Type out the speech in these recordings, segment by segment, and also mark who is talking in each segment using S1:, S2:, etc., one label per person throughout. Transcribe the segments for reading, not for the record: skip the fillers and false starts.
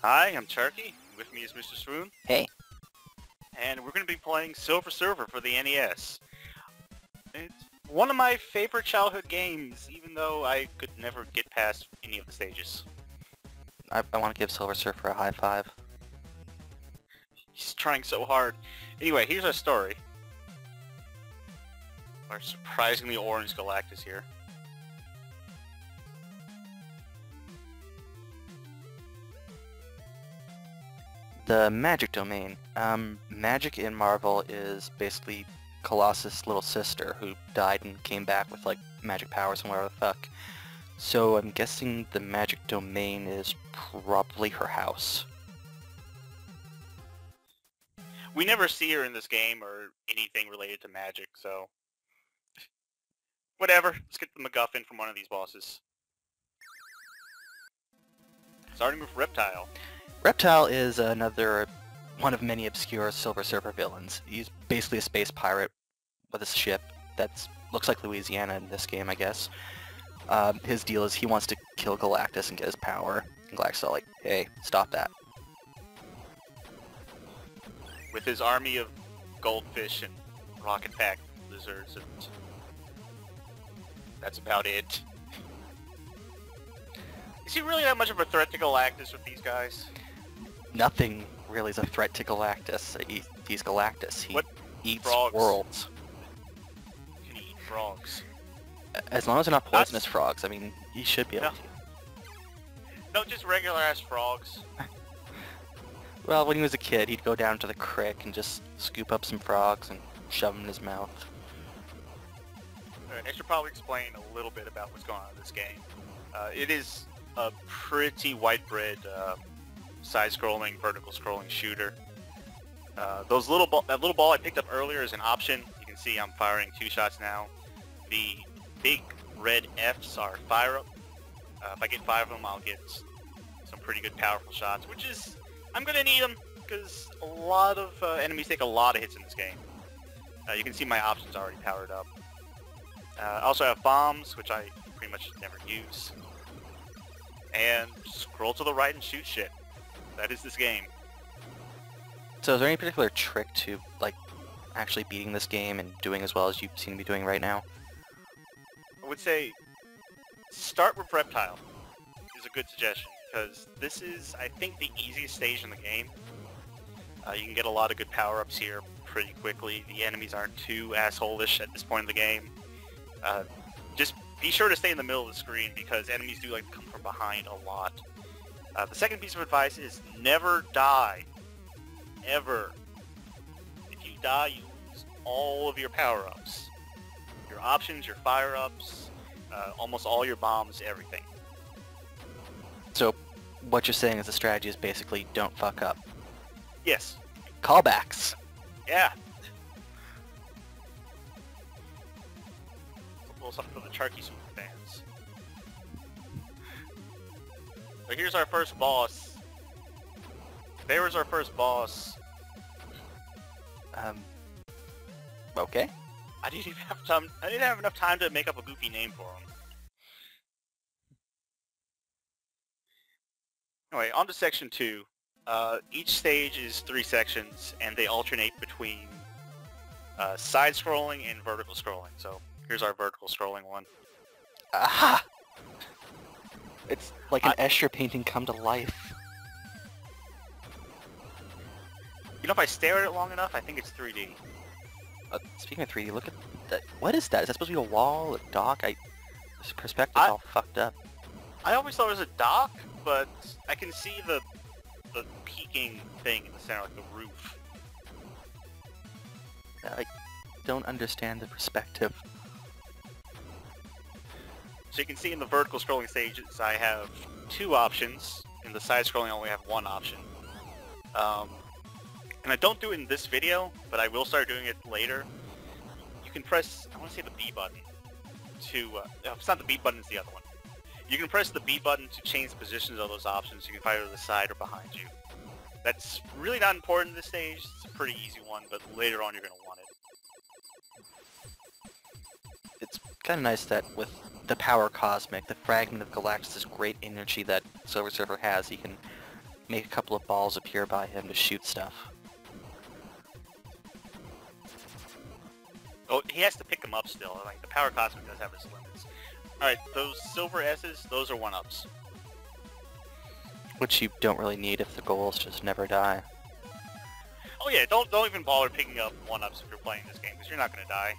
S1: Hi, I'm Turkey. With me is Mr. Swoon.
S2: Hey.
S1: And we're going to be playing Silver Surfer for the NES. It's one of my favorite childhood games, even though I could never get past any of the stages.
S2: I want to give Silver Surfer a high five.
S1: He's trying so hard. Anyway, here's our story. Our surprisingly orange Galactus here.
S2: The magic domain. Magic in Marvel is basically Colossus' little sister who died and came back with like magic powers and whatever the fuck. So I'm guessing the magic domain is probably her house.
S1: We never see her in this game or anything related to magic, so... Whatever, let's get the MacGuffin from one of these bosses. Starting with Reptyl.
S2: Reptyl is another one of many obscure Silver Surfer villains. He's basically a space pirate with a ship that looks like Louisiana in this game, I guess. His deal is he wants to kill Galactus and get his power. And Galactus is all like, hey, stop that.
S1: With his army of goldfish and rocket-packed lizards, and that's about it. Is he really that much of a threat to Galactus with these guys?
S2: Nothing really is a threat to Galactus. He's Galactus. He eats
S1: frogs?
S2: worlds.
S1: Can he eat frogs?
S2: As long as they're not poisonous frogs, I mean, he should be able to.
S1: No, just regular-ass frogs.
S2: Well, when he was a kid, he'd go down to the creek and just scoop up some frogs and shove them in his mouth.
S1: Alright, I should probably explain a little bit about what's going on in this game. It is a pretty white-bread side-scrolling, vertical-scrolling shooter. That little ball I picked up earlier is an option. You can see I'm firing 2 shots now. The big red Fs are fire-up. If I get 5 of them, I'll get some pretty good powerful shots, which is... I'm going to need them, because a lot of enemies take a lot of hits in this game. You can see my options already powered up. I also have bombs, which I pretty much never use. And scroll to the right and shoot shit. That is this game.
S2: So is there any particular trick to, like, actually beating this game and doing as well as you seem to be doing right now?
S1: I would say start with Reptyl is a good suggestion, because this is, I think, the easiest stage in the game. You can get a lot of good power-ups here pretty quickly. The enemies aren't too asshole-ish at this point in the game. Just be sure to stay in the middle of the screen, because enemies do like to come from behind a lot. The second piece of advice is never die. Ever. If you die, you lose all of your power-ups. Your options, your fire-ups, almost all your bombs, everything.
S2: So, what you're saying is the strategy is basically don't fuck up.
S1: Yes.
S2: Callbacks!
S1: Yeah. A little something for the Turkey Swoon fans. So here's our first boss. There was our first boss.
S2: Okay.
S1: I didn't even have time. I didn't have enough time to make up a goofy name for him. Anyway, on to section 2. Each stage is 3 sections, and they alternate between side-scrolling and vertical scrolling. So here's our vertical scrolling one.
S2: Aha! It's like an Escher painting come to life.
S1: You know, if I stare at it long enough, I think it's 3D.
S2: Speaking of 3D, look at that. What is that? Is that supposed to be a wall, a dock? This perspective's all fucked up.
S1: I always thought it was a dock, but I can see the peaking thing in the center, like the roof.
S2: I don't understand the perspective.
S1: So you can see in the vertical scrolling stages, I have 2 options. In the side scrolling, I only have 1 option. And I don't do it in this video, but I will start doing it later. You can press, I want to say the B button to, if it's not the B button, it's the other one. You can press the B button to change the positions of those options. You can fire to the side or behind you. That's really not important in this stage. It's a pretty easy one, but later on you're going to want it.
S2: It's kind of nice that with the power cosmic, the fragment of Galactus' great energy that Silver Surfer has, he can make a couple of balls appear by him to shoot stuff.
S1: Oh, he has to pick them up still. Like, the Power Cosmic does have its limits. Alright, those silver S's, those are 1-ups.
S2: Which you don't really need if the goal is just never die.
S1: Oh yeah, don't even bother picking up 1-ups if you're playing this game, because you're not going to die.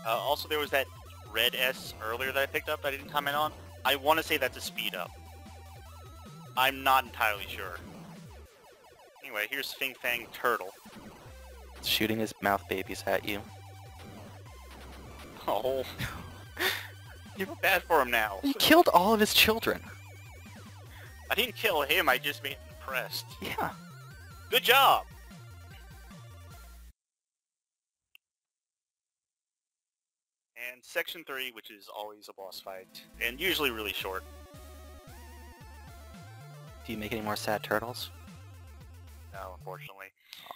S1: Also, there was that red S earlier that I picked up that I didn't comment on. I want to say that's a speed up. I'm not entirely sure. Anyway, here's Fing Fang Turtle.
S2: Shooting his mouth babies at you.
S1: Oh. You feel bad for him now.
S2: He killed all of his children.
S1: I didn't kill him, I just made him depressed.
S2: Yeah.
S1: Good job! And Section 3, which is always a boss fight, and usually really short.
S2: Do you make any more sad turtles?
S1: No, unfortunately.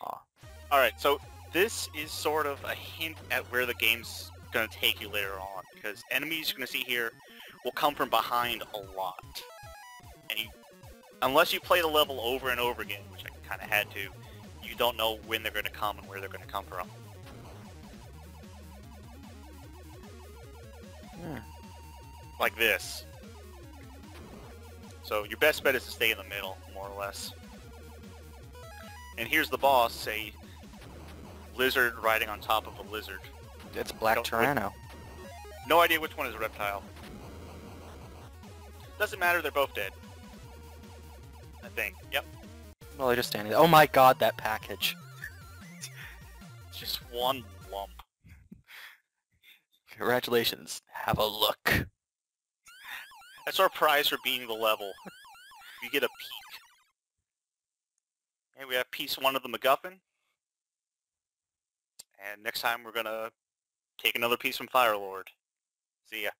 S2: Aw.
S1: Alright, so this is sort of a hint at where the game's going to take you later on, because enemies you're going to see here will come from behind a lot. And unless you play the level over and over again, which I kind of had to, you don't know when they're going to come and where they're going to come from. Like this. So your best bet is to stay in the middle, more or less. And here's the boss, a lizard riding on top of a lizard.
S2: It's Black Tyranno.
S1: No idea which one is a reptile. Doesn't matter, they're both dead. I think. Yep.
S2: Well, they're just standing there. Oh my god, that package.
S1: It's just one lump.
S2: Congratulations. Have a look.
S1: That's our prize for beating the level. You get a peek. And we have piece 1 of the MacGuffin. And next time we're gonna take another piece from Firelord. See ya.